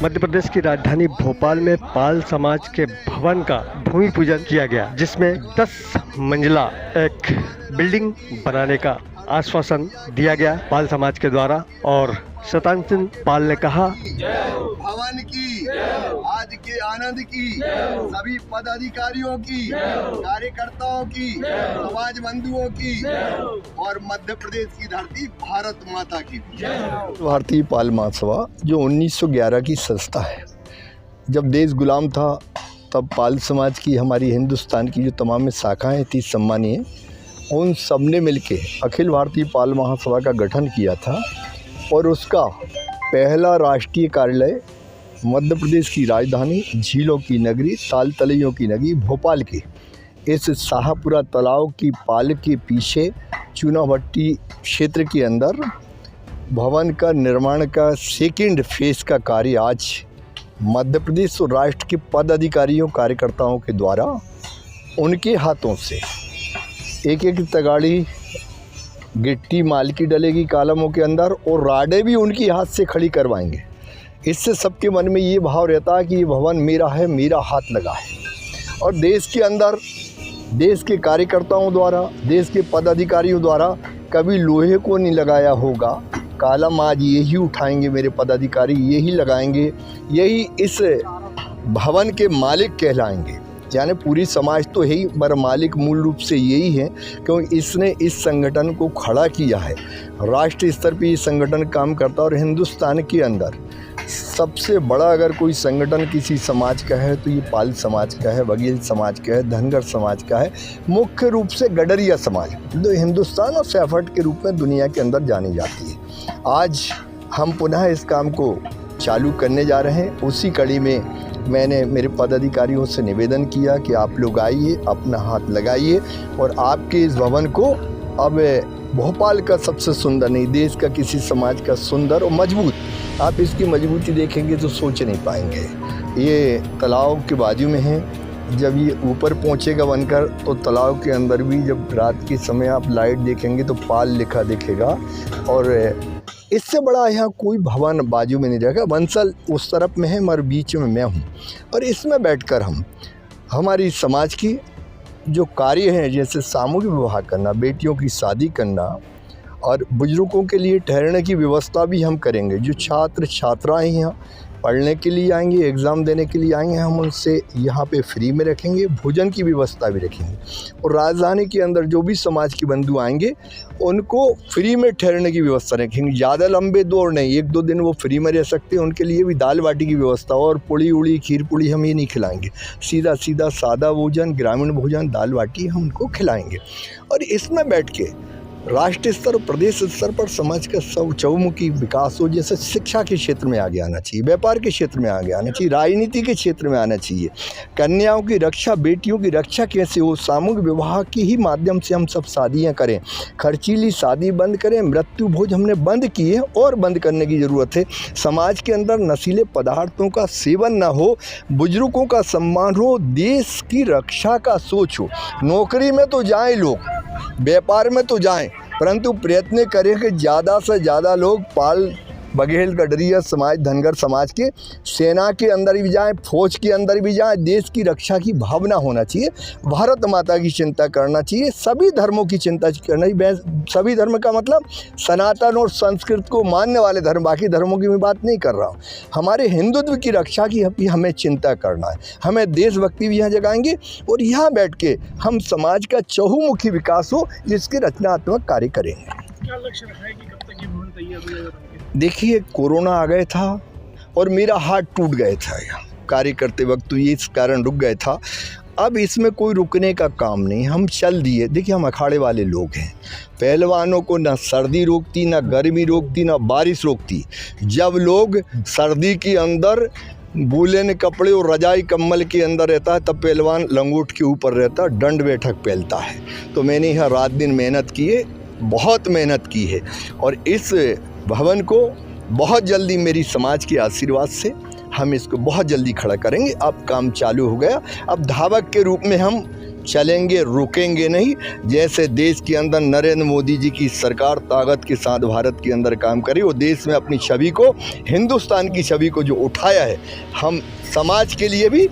मध्य प्रदेश की राजधानी भोपाल में पाल समाज के भवन का भूमि पूजन किया गया, जिसमें 10 मंजिला एक बिल्डिंग बनाने का आश्वासन दिया गया पाल समाज के द्वारा। और शतान सिंह पाल ने कहा, भवन की, आज के आनंद की, सभी पदाधिकारियों की, कार्यकर्ताओं की, समाज बंधुओं की और मध्य प्रदेश की धरती भारत माता की। भारतीय पाल महासभा जो 1911 की संस्था है, जब देश गुलाम था तब पाल समाज की, हमारी हिंदुस्तान की जो तमाम शाखाएं थी सम्मानीय, उन सब ने मिलके अखिल भारतीय पाल महासभा का गठन किया था। और उसका पहला राष्ट्रीय कार्यालय मध्य प्रदेश की राजधानी, झीलों की नगरी, ताल तलैयों की नगरी भोपाल की इस शाहपुरा तालाब की पाल के पीछे चूनाभट्टी क्षेत्र के अंदर भवन का निर्माण का सेकेंड फेज का कार्य आज मध्य प्रदेश और राष्ट्र के पदाधिकारियों कार्यकर्ताओं के द्वारा उनके हाथों से एक तगाड़ी गिट्टी माल की डलेगी कालमों के अंदर और राडें भी उनकी हाथ से खड़ी करवाएंगे। इससे सबके मन में ये भाव रहता है कि ये भवन मेरा है, मेरा हाथ लगा है। और देश के अंदर देश के कार्यकर्ताओं द्वारा, देश के पदाधिकारियों द्वारा कभी लोहे को नहीं लगाया होगा। कालम आज यही उठाएंगे मेरे पदाधिकारी, यही लगाएंगे, यही इस भवन के मालिक कहलाएंगे। यानी पूरी समाज तो है ही, पर मालिक मूल रूप से यही है, क्योंकि इसने इस संगठन को खड़ा किया है। राष्ट्रीय स्तर पर ये संगठन काम करता है और हिंदुस्तान के अंदर सबसे बड़ा अगर कोई संगठन किसी समाज का है तो ये पाल समाज का है, बघेल समाज का है, धनगर समाज का है, मुख्य रूप से गडरिया समाज जो हिंदुस्तान और सैफर्ट के रूप में दुनिया के अंदर जानी जाती है। आज हम पुनः इस काम को चालू करने जा रहे हैं। उसी कड़ी में मैंने मेरे पदाधिकारियों से निवेदन किया कि आप लोग आइए, अपना हाथ लगाइए और आपके इस भवन को अब भोपाल का सबसे सुंदर नहीं, देश का किसी समाज का सुंदर और मजबूत, आप इसकी मजबूती देखेंगे तो सोच नहीं पाएंगे। ये तालाब के बाजू में है, जब ये ऊपर पहुंचेगा बनकर तो तालाब के अंदर भी जब रात के समय आप लाइट देखेंगे तो पाल लिखा दिखेगा। और इससे बड़ा यहाँ कोई भवन बाजू में नहीं रहेगा। बंसल उस तरफ में है मगर बीच में मैं हूँ और इसमें बैठकर हम हमारी समाज की जो कार्य हैं, जैसे सामूहिक विवाह करना, बेटियों की शादी करना और बुजुर्गों के लिए ठहरने की व्यवस्था भी हम करेंगे। जो छात्र छात्राएँ यहाँ पढ़ने के लिए आएंगे, एग्ज़ाम देने के लिए आएंगे, हम उनसे यहाँ पे फ्री में रखेंगे, भोजन की व्यवस्था भी रखेंगे। और राजधानी के अंदर जो भी समाज के बंधु आएंगे उनको फ्री में ठहरने की व्यवस्था रखेंगे। ज़्यादा लंबे दौर नहीं, 1-2 दिन वो फ्री में रह सकते हैं। उनके लिए भी दाल बाटी की व्यवस्था और पूड़ी उड़ी खीर पूड़ी हम ये नहीं खिलाएंगे। सीधा सीधा सादा भोजन, ग्रामीण भोजन, दाल बाटी हम उनको खिलाएंगे। और इसमें बैठ के राष्ट्रीय स्तर और प्रदेश स्तर पर समाज का सब चहुमुखी विकास हो। जैसे शिक्षा के क्षेत्र में आगे आना चाहिए, व्यापार के क्षेत्र में आगे आना चाहिए, राजनीति के क्षेत्र में आना चाहिए, कन्याओं की रक्षा, बेटियों की रक्षा कैसे हो, सामूहिक विवाह के ही माध्यम से हम सब शादियां करें, खर्चीली शादी बंद करें, मृत्यु भोज हमने बंद किए और बंद करने की ज़रूरत है। समाज के अंदर नशीले पदार्थों का सेवन ना हो, बुजुर्गों का सम्मान हो, देश की रक्षा का सोच हो। नौकरी में तो जाएं लोग, व्यापार में तो जाएं, परंतु प्रयत्न करें कि ज़्यादा से ज़्यादा लोग पाल, बघेल, गडरिया समाज, धनगर समाज के सेना के अंदर भी जाएं, फौज के अंदर भी जाएं। देश की रक्षा की भावना होना चाहिए, भारत माता की चिंता करना चाहिए, सभी धर्मों की चिंता करना चाहिए। सभी धर्म का मतलब सनातन और संस्कृत को मानने वाले धर्म, बाकी धर्मों की मैं बात नहीं कर रहा हूँ। हमारे हिंदुत्व की रक्षा की भी हमें चिंता करना है, हमें देशभक्ति भी यहाँ जगाएंगे और यहाँ बैठ के हम समाज का चहुमुखी विकास हो जिसके रचनात्मक कार्य करेंगे। क्या लक्ष्य रखा है कि कब तक ये भवन तैयार हो जाएगा? देखिए, कोरोना आ गया था और मेरा हाथ टूट गया था यहाँ कार्य करते वक्त, तो ये इस कारण रुक गया था। अब इसमें कोई रुकने का काम नहीं, हम चल दिए। देखिए, हम अखाड़े वाले लोग हैं, पहलवानों को ना सर्दी रोकती, ना गर्मी रोकती, ना बारिश रोकती। जब लोग सर्दी के अंदर वूलन कपड़े और रजाई कम्बल के अंदर रहता है तब पहलवान लंगोट के ऊपर रहता, दंड बैठक पहनता है। तो मैंने यहाँ रात दिन मेहनत की है, बहुत मेहनत की है और इस भवन को बहुत जल्दी मेरी समाज के आशीर्वाद से हम इसको बहुत जल्दी खड़ा करेंगे। अब काम चालू हो गया। अब धावक के रूप में हम चलेंगे, रुकेंगे नहीं। जैसे देश के अंदर नरेंद्र मोदी जी की सरकार ताकत के साथ भारत के अंदर काम करे और देश में अपनी छवि को, हिंदुस्तान की छवि को जो उठाया है, हम समाज के लिए भी,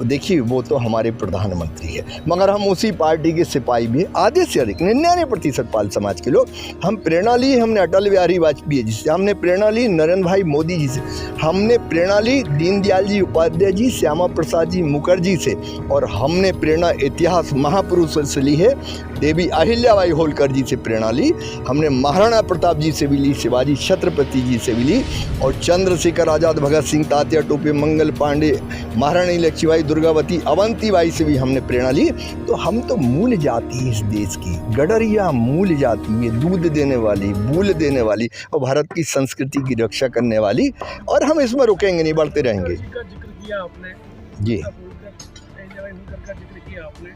देखिए वो तो हमारे प्रधानमंत्री है, मगर हम उसी पार्टी के सिपाही भी हैं। आधे से अधिक 99% पाल समाज के लोग। हम प्रेरणा ली हमने अटल बिहारी वाजपेयी जी से, हमने प्रेरणा ली नरेंद्र भाई मोदी जी से, हमने प्रेरणा ली दीनदयाल जी उपाध्याय जी, श्यामा प्रसाद जी मुखर्जी से, और हमने प्रेरणा इतिहास महापुरुषों से ली है। देवी अहिल्याबाई होलकर जी से प्रेरणा ली, हमने महाराणा प्रताप जी से भी ली, शिवाजी छत्रपति जी से भी ली, और चंद्रशेखर आज़ाद, भगत सिंह, तात्या टोपे, मंगल पांडे, महारानी लक्ष्मीबाई, दुर्गावती, अवंतीबाई से भी हमने प्रेरणा ली। तो हम तो मूल जाति है इस देश की, गडरिया मूल जाति है, दूध देने वाली, बूल देने वाली और भारत की संस्कृति की रक्षा करने वाली, और हम इसमें रुकेंगे नहीं, बढ़ते रहेंगे। का जिक्र किया आपने जी। अहिल्याबाई होलकर का जिक्र किया आपने,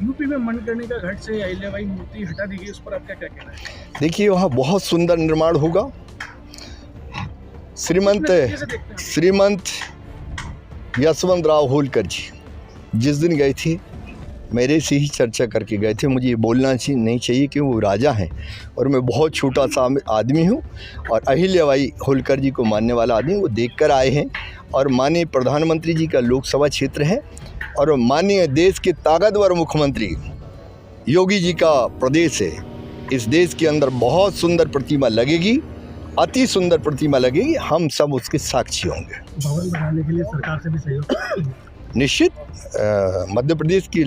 यूपी में मणिकर्णिका घाट से अहिल्याबाई मूर्ति हटा दी गई, उस पर आपका क्या कहना है? देखिए वहाँ बहुत सुंदर निर्माण होगा। श्रीमंत यशवंतराव होलकर जी जिस दिन गए थे, मेरे से ही चर्चा करके गए थे। मुझे ये बोलना नहीं चाहिए कि वो राजा हैं और मैं बहुत छोटा सा आदमी हूँ, और अहिल्याबाई होलकर जी को मानने वाला आदमी, वो देख कर आए हैं। और माननीय प्रधानमंत्री जी का लोकसभा क्षेत्र है, और माननीय देश के ताकतवर मुख्यमंत्री योगी जी का प्रदेश है। इस देश के अंदर बहुत सुंदर प्रतिमा लगेगी, अति सुंदर प्रतिमा लगेगी, हम सब उसके साक्षी होंगे। भवन बनाने के लिए सरकार से भी सहयोग निश्चित। मध्य प्रदेश की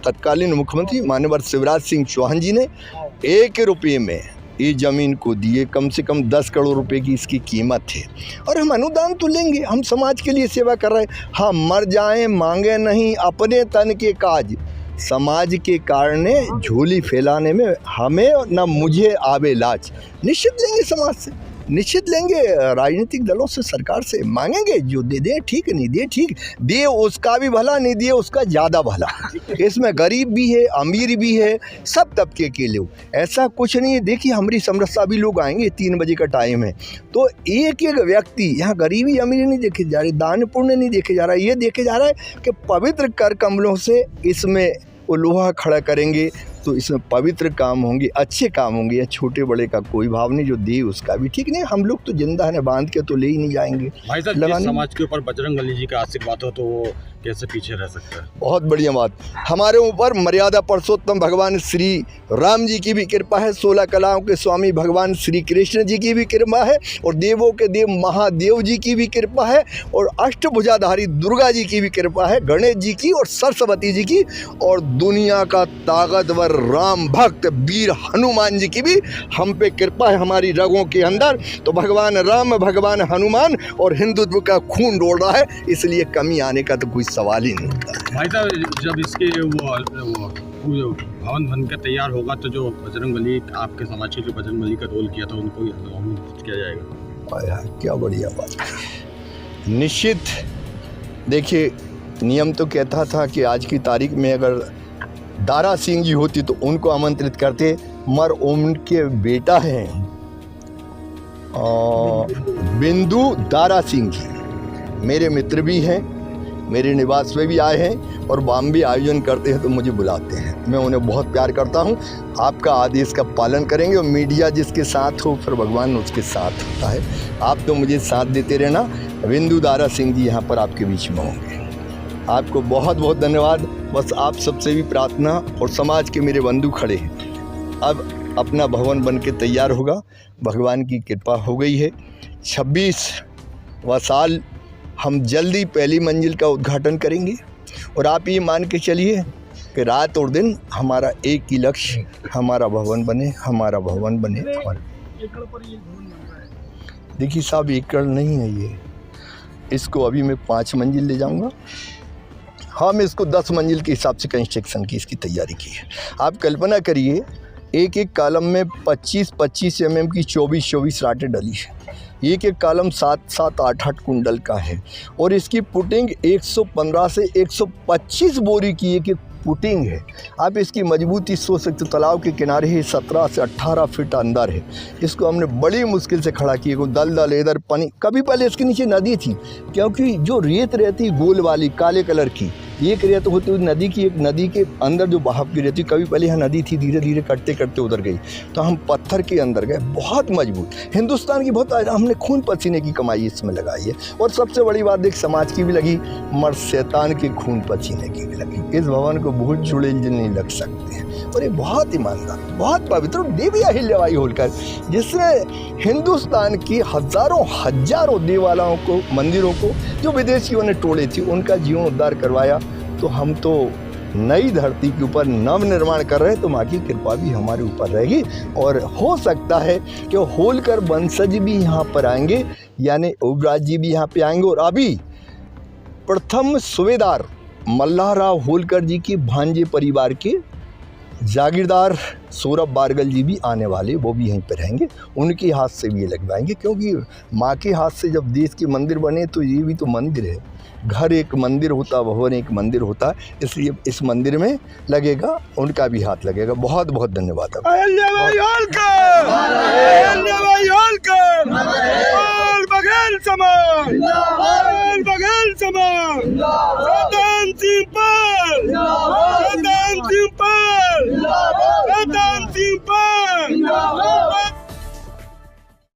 तत्कालीन मुख्यमंत्री माननीय शिवराज सिंह चौहान जी ने 1 रुपये में ये ज़मीन को दिए, कम से कम 10 करोड़ रुपए की इसकी कीमत है, और हम अनुदान तो लेंगे, हम समाज के लिए सेवा कर रहे हैं। हाँ, मर जाएं मांगे नहीं अपने तन के काज, समाज के कारण झोली फैलाने में हमें न मुझे आवे लाज। निश्चित लेंगे, समाज से निश्चित लेंगे, राजनीतिक दलों से, सरकार से मांगेंगे, जो दे दे ठीक, नहीं दे ठीक, दे उसका भी भला, नहीं दिए उसका ज़्यादा भला। इसमें गरीब भी है, अमीर भी है, सब तबके के लोग, ऐसा कुछ नहीं है। देखिए हमारी समरसता भी लोग आएंगे, 3 बजे का टाइम है, तो एक एक व्यक्ति, यहाँ गरीबी अमीरी नहीं देखे जा रही, दान पुण्य नहीं देखे जा रहा है, ये देखे जा रहा है कि पवित्र कर कमलों से इसमें वो लोहा खड़ा करेंगे, तो इसमें पवित्र काम होंगे, अच्छे काम होंगे। या छोटे बड़े का कोई भाव नहीं, जो दे उसका भी ठीक नहीं। हम लोग तो जिंदा है, बांध के तो ले ही नहीं जाएंगे। भाई साहब, जिस समाज के ऊपर बजरंगबली जी का आशीर्वाद हो तो वो कैसे पीछे रह सकता है? बहुत बढ़िया बात। हमारे ऊपर मर्यादा पुरुषोत्तम भगवान श्री राम जी की भी कृपा है, 16 कलाओं के स्वामी भगवान श्री कृष्ण जी की भी कृपा है, और देवों के देव महादेव जी की भी कृपा है, और अष्टभुजाधारी दुर्गा जी की भी कृपा है, गणेश जी की और सरस्वती जी की, और दुनिया का ताकतवर राम भक्त वीर हनुमान जी की भी हम पे कृपा है, हमारी रगों के अंदर। तो भगवान राम, भगवान हनुमान और हिंदुत्व का खून डोल रहा है, इसलिए कमी आने का तो कोई सवाल ही नहीं होता। भाई साहब, जब इसके वो भवन बनकर तैयार होगा तो जो बजरंगबली, आपके समाज के जो बजरंगबली का रोल किया था, उनको किया जाएगा। क्या बढ़िया बात। निश्चित। देखिए नियम तो कहता था कि आज की तारीख में अगर दारा सिंह जी होती तो उनको आमंत्रित करते, मगर उनके बेटा हैं बिंदु दारा सिंह जी, मेरे मित्र भी हैं, मेरे निवास में भी आए हैं, और बॉम्बे आयोजन करते हैं तो मुझे बुलाते हैं। मैं उन्हें बहुत प्यार करता हूं। आपका आदेश का पालन करेंगे, और मीडिया जिसके साथ हो फिर भगवान उसके साथ होता है। आप तो मुझे साथ देते रहना। बिंदु दारा सिंह जी यहाँ पर आपके बीच में होंगे। आपको बहुत बहुत धन्यवाद। बस आप सबसे भी प्रार्थना, और समाज के मेरे बंधु खड़े हैं, अब अपना भवन बन के तैयार होगा, भगवान की कृपा हो गई है। 26वां साल हम जल्दी पहली मंजिल का उद्घाटन करेंगे, और आप ये मान के चलिए कि रात और दिन हमारा एक ही लक्ष्य, हमारा भवन बने, हमारा भवन बने। एकड़ पर ये भवन बन रहा है। देखिए साहब, एकड़ नहीं है ये, इसको अभी मैं 5 मंजिल ले जाऊंगा। हम इसको 10 मंजिल के हिसाब से कंस्ट्रक्शन की इसकी तैयारी की है। आप कल्पना करिए, एक एक कॉलम में 25-25 mm की 24-24 राटें डली है। एक एक कॉलम 7-7, 8-8 कुंडल का है, और इसकी पुटिंग 115 से 125 बोरी की एक पुटिंग है। आप इसकी मजबूती सोच सकते, तालाब के किनारे ही 17 से 18 फीट अंदर है। इसको हमने बड़ी मुश्किल से खड़ा किया। दलदल इधर पानी, कभी पहले इसके नीचे नदी थी, क्योंकि जो रेत रहती गोल वाली काले कलर की, एक रेत होती हुई नदी की, एक नदी के अंदर जो बहाव की रहती, कभी पहले यहाँ नदी थी, धीरे धीरे कटते कटते उधर गई, तो हम पत्थर के अंदर गए, बहुत मजबूत। हिंदुस्तान की बहुत हमने खून पसीने की कमाई इसमें लगाई है। और सबसे बड़ी बात देख, समाज की भी लगी, मर्द शैतान के खून पसीने की भी लगी। इस भवन को बहुत चुड़ैल नहीं लग सकते हैं। और ये बहुत ईमानदार, बहुत पवित्र देवी अहिल्याबाई होलकर, जिसने हिंदुस्तान की हजारों देवालयों को, मंदिरों को जो विदेशियों ने तोड़े थी, उनका जीर्णोद्धार करवाया। तो हम तो नई धरती के ऊपर नव निर्माण कर रहे हैं, तो माँ की कृपा भी हमारे ऊपर रहेगी। और हो सकता है कि होलकर वंशज भी यहाँ पर आएंगे, यानी युवराज जी भी यहाँ पे आएंगे। और अभी प्रथम सूबेदार मल्हारराव होलकर जी के भांजे परिवार के जागीरदार सौरभ बारगल जी भी आने वाले, वो भी यहीं पर रहेंगे। उनके हाथ से भी ये लगवाएंगे, क्योंकि माँ के हाथ से जब देश के मंदिर बने तो ये भी तो मंदिर है। घर एक मंदिर होता, भवन एक मंदिर होता, इसलिए इस मंदिर में लगेगा, उनका भी हाथ लगेगा। बहुत बहुत धन्यवाद। अहिल्याबाई होलकर, अहिल्याबाई होलकर, और बघेल समाज, और बघेल समाज,